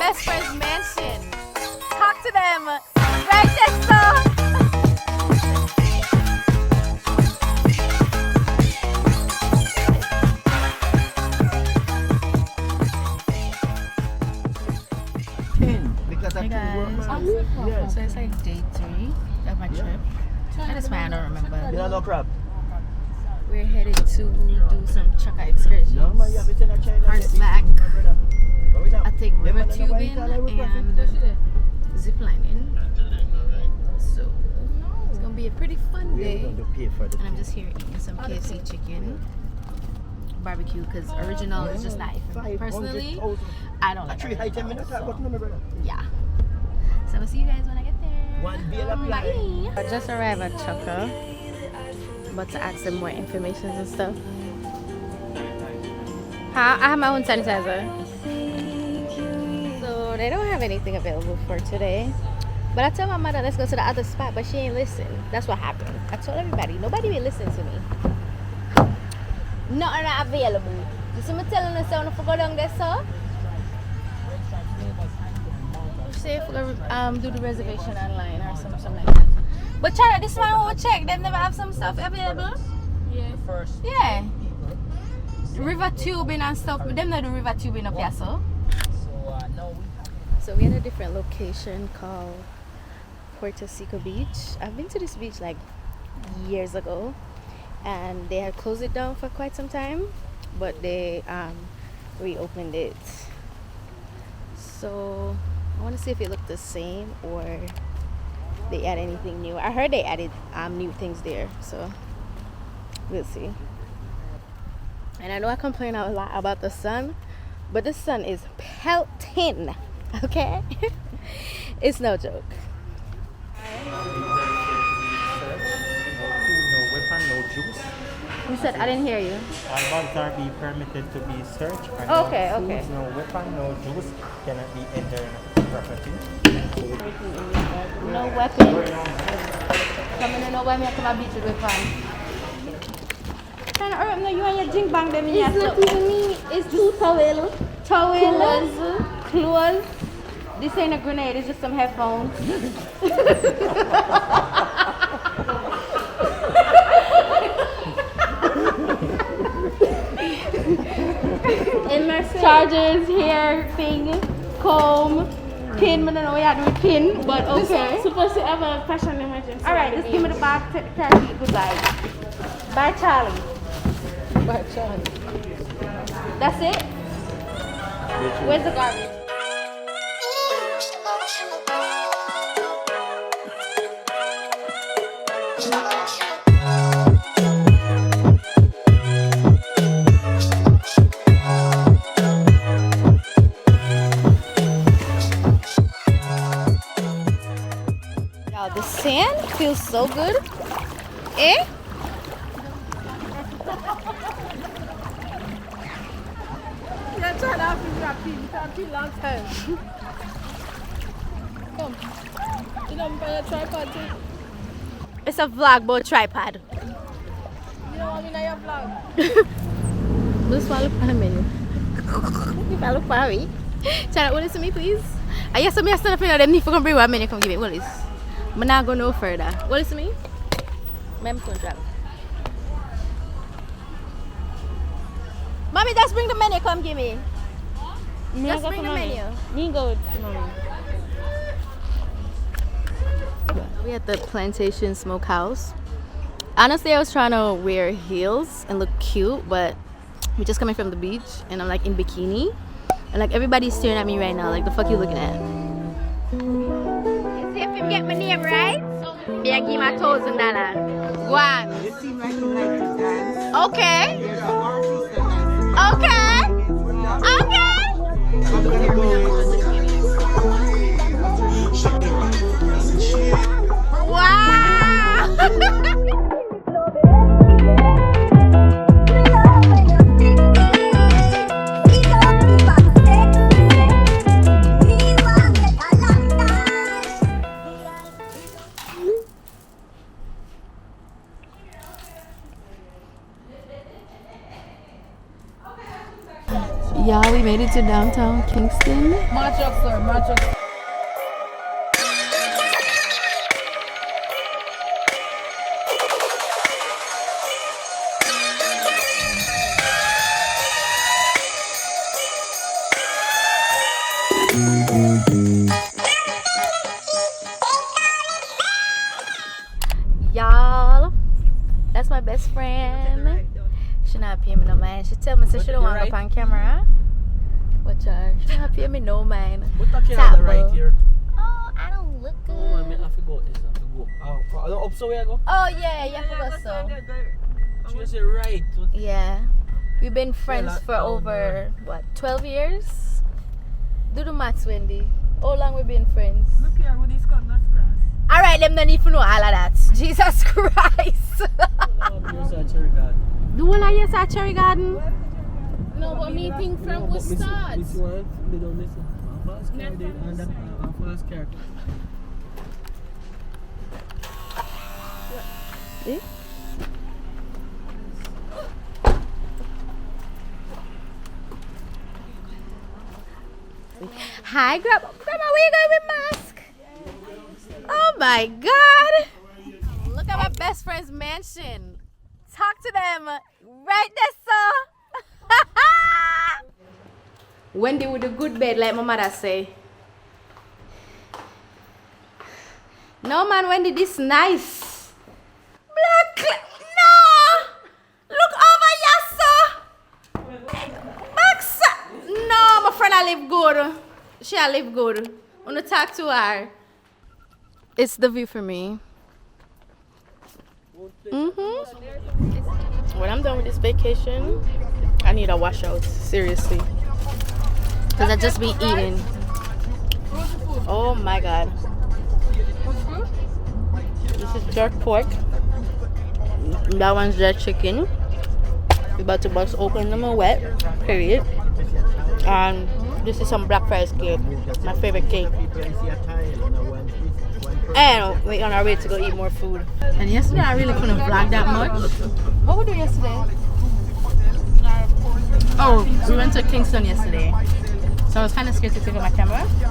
best friend's mansion. Talk to them. Right, Dexter? Hey guys, so it's like day 3 of my trip. I just I don't remember. You don't know crab? We're headed to do some chaka excursions. Horseback, I think river tubing and zip lining. So it's gonna be a pretty fun day. And I'm just here eating some KFC chicken barbecue because original is just life. Personally, I don't like it. Yeah. So I'll see you guys when I get there. Bye. I just arrived at Chaka, but to ask them more information and stuff. I have my own sanitizer. So they don't have anything available for today. But I told my mother let's go to the other spot, but she ain't listen. That's what happened. I told everybody, nobody will listen to me. Nothing not available. You see me telling them so if I go down there, so say if we do the reservation online or something like that. But Charlie, this one we'll check. They never have some stuff available. Yeah. First. Yeah. River tubing and stuff. But them not do river tubing up here, so. So we're at a different location called Puerto Seco Beach. I've been to this beach like years ago, and they had closed it down for quite some time, but they reopened it. So I want to see if it looked the same or they add anything new. I heard they added new things there, so we'll see. And I know I complain a lot about the sun, but the sun is pelting, okay? It's no joke. No weapon, no juice. You said I didn't hear you. All bags are be permitted to be searched. And Okay, no okay. food, no weapon, no juice cannot be entered property. No weapon. Coming in, no way me come a beach with weapon. Kind of hurt me. You and your drink bang them in your. It's not even me. It's two towels. Clothes. This ain't a grenade. It's just some headphones. Chargers, hair thing, comb, pin. I don't know what you do with pin, but okay. Supposed to have a fashion emergency. Alright, just give me the bag, take the car seat, goodbye. Bye, Charlie. Bye, Charlie. That's it? Where's the garbage? The sand feels so good. Eh? You're trying to have a long time. Come. You don't buy a tripod too? It's a vlog, but tripod. You don't want me in your vlog? Let's follow the menu. You follow Parry. Try to listen to me, please. I guess I'm stand up in them. If you can bring 1 minute, come give me what is. I'm not going no further. What is me? Mommy, just bring the menu. Come give me. Just bring the menu. Me go with mommy. We at the Plantation Smokehouse. Honestly, I was trying to wear heels and look cute, but we're just coming from the beach and I'm like in bikini. And like everybody's staring at me right now. Like, the fuck you looking at? See if you get my name right? Me, I give my $1,000. Go on. You seem like you like to dance. Okay. There's an artist that Okay. Wow. Yeah, we made it to downtown Kingston. March up, sir. March up. Y'all, that's my best friend. She not paying me no mind. She tell me so she don't want to go on camera. What charge? She not paying me no mind. What the camera right here? Oh, I don't look good. Oh, I mean, I forgot this. I forgot. Oh, up so where I go? Oh yeah, yeah, I forgot so. She just said right. Yeah, we've been friends for over what 12 years. Do the maths, Wendy. How long we been friends? Look here with these cutlass class. All right, them don't need to know all of that. Jesus Christ. The one I yes at Cherry Garden. No, but me think from the start. Which one? They don't listen. First car did and that first car. Eh? Hi, Grandma. Grandma, where you going with mask? Oh my God! Look at my best friend's mansion. Talk to them right there, sir. Wendy with a good bed, like my mother say. No man, Wendy, this nice. Black. No! Look over here, sir. Max. No, my friend, I live good. She I live good. I want to talk to her. It's the view for me. When I'm done with this vacation, I need a washout, seriously. Because I just be eating. Oh my God. This is jerk pork. That one's jerk chicken. We're about to bust open them and wet, period. And this is some black rice cake, my favorite cake. And we're on our way to go eat more food. And yesterday I really couldn't vlog that much. What we do yesterday? Oh, we went to Kingston yesterday. So I was kind of scared to take out my camera. So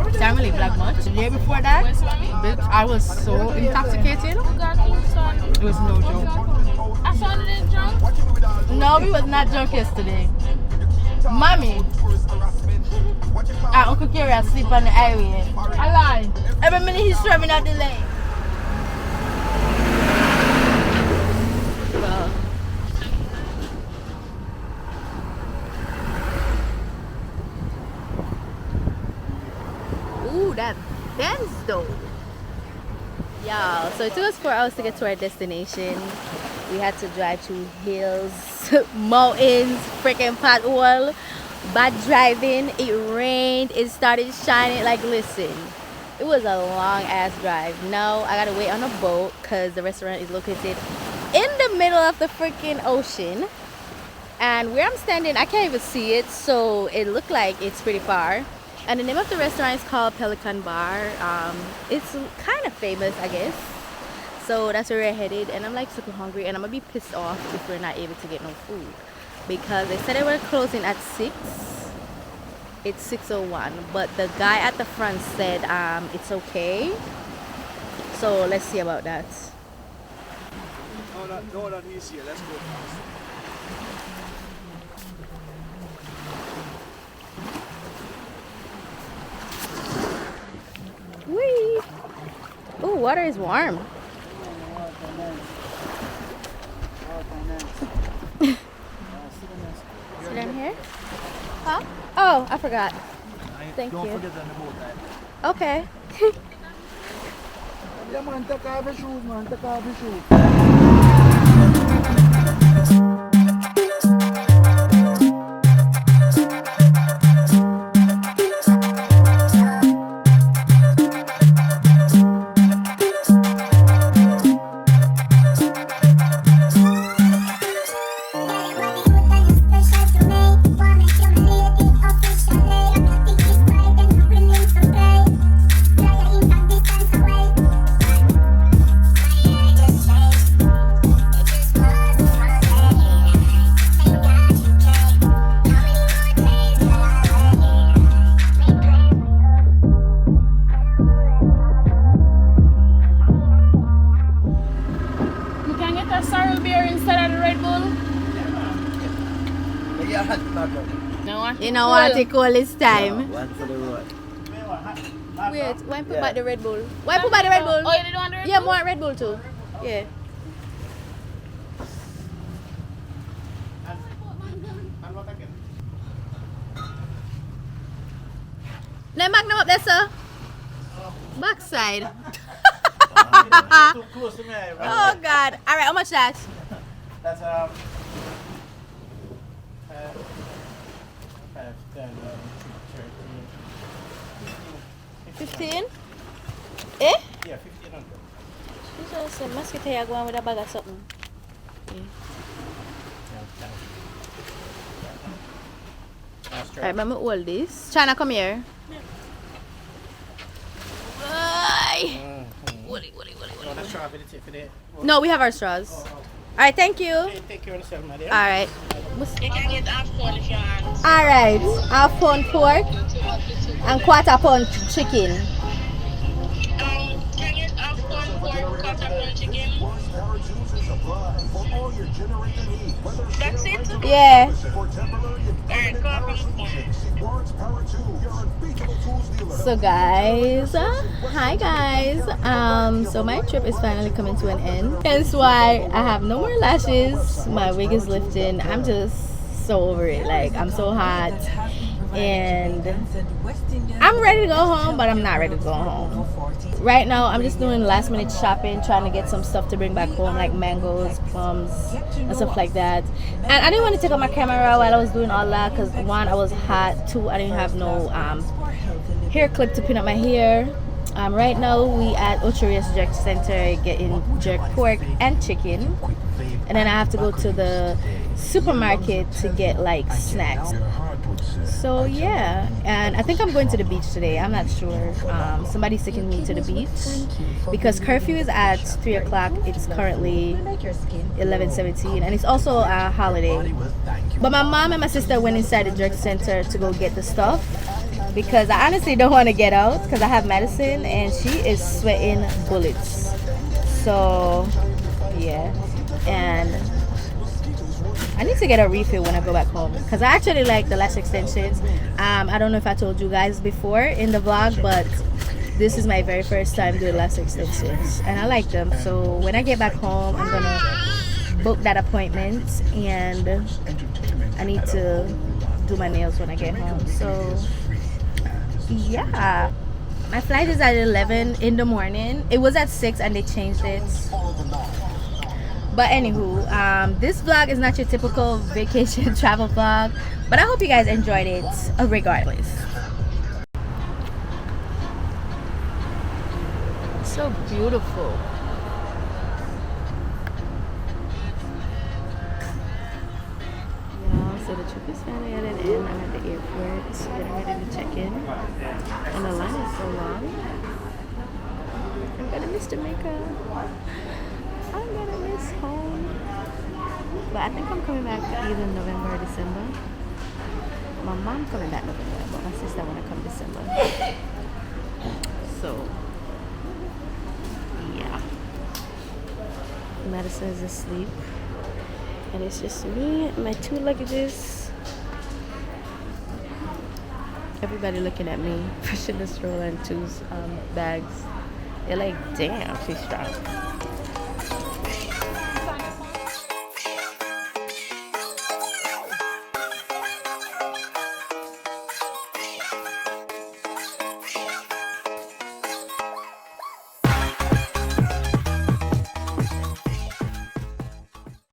I didn't really vlog much. The day before that, bitch, I was so intoxicated. It was no joke. I saw it drunk. No, we was not drunk yesterday. Mommy. Uncle Kerry asleep on the highway. I lie. Every minute he's driving out the lane. Ooh, that Benz though. Y'all, so it took us 4 hours to get to our destination. We had to drive through hills, mountains, freaking pothole. Bad driving, it rained, it started shining. Like, listen, it was a long ass drive. Now I gotta wait on a boat because the restaurant is located in the middle of the freaking ocean. And where I'm standing, I can't even see it, so it looked like it's pretty far. And the name of the restaurant is called Pelican Bar. It's kind of famous, I guess. So that's where we're headed, and I'm like super hungry, and I'm gonna be pissed off if we're not able to get no food. Because they said they were closing at 6. It's 6:01, but the guy at the front said it's okay. So let's see about that. No, that he's here. Let's go fast. Whee! Ooh, water is warm. Sit down here? Huh? Oh, I forgot. Thank you. Don't forget on the boat, right? Okay. Yeah, man, take off your shoes, man. Take off your shoes. You know what it call this time? One for the road. Wait, why put back the Red Bull? Why put back the Red Bull? Oh, you didn't want the Red Yeah, Bull? more Red Bull too. Yeah. Let Magnum up there, sir. Backside. Too close to me. Oh God. All right, how much that? That's 5, 10, 15? Eh? Yeah, 1500. Jesus, I must get here going with a bag of something. Alright, remember all this. China, come here. Bye. No, we have our straws. Alright, thank you. Take care of yourself, my dear. Alright. You can get half one if you want. Alright. Half pound pork and quarter pound chicken. Can you get half one pork, quarter pound chicken? That's it? Yeah. Alright, go up and So guys, hi guys. So my trip is finally coming to an end. Hence why I have no more lashes. My wig is lifting. I'm just so over it. Like, I'm so hot. And I'm ready to go home, but I'm not ready to go home. Right now, I'm just doing last minute shopping, trying to get some stuff to bring back home, like mangoes, plums, and stuff like that. And I didn't want to take out my camera while I was doing all that, because one, I was hot. Two, I didn't have no hair clip to pin up my hair. Right now, we at Ocheria's Jerk Center getting jerk pork and chicken. And then I have to go to the supermarket to get like snacks. So yeah, and I think I'm going to the beach today. I'm not sure. Somebody's taking me to the beach because curfew is at 3 o'clock. It's currently 11:17, and it's also a holiday. But my mom and my sister went inside the jerk center to go get the stuff because I honestly don't want to get out because I have medicine and she is sweating bullets. So yeah, and I need to get a refill when I go back home because I actually like the lash extensions. I don't know if I told you guys before in the vlog, but this is my very first time doing lash extensions and I like them. So when I get back home, I'm gonna book that appointment and I need to do my nails when I get home. So yeah, my flight is at 11 in the morning. It was at 6 and they changed it. But anywho, this vlog is not your typical vacation travel vlog, but I hope you guys enjoyed it regardless. So beautiful. Yeah, so the trip is finally at an end. I'm at the airport, getting ready to check in, and the line is so long. I'm gonna miss Jamaica. I'm gonna miss home. But I think I'm coming back either November or December. My mom's coming back November, but my sister wanna come December. So yeah. Madison is asleep. And it's just me and my 2 luggages. Everybody looking at me, pushing the stroller and 2 bags. They're like, damn, she's strong.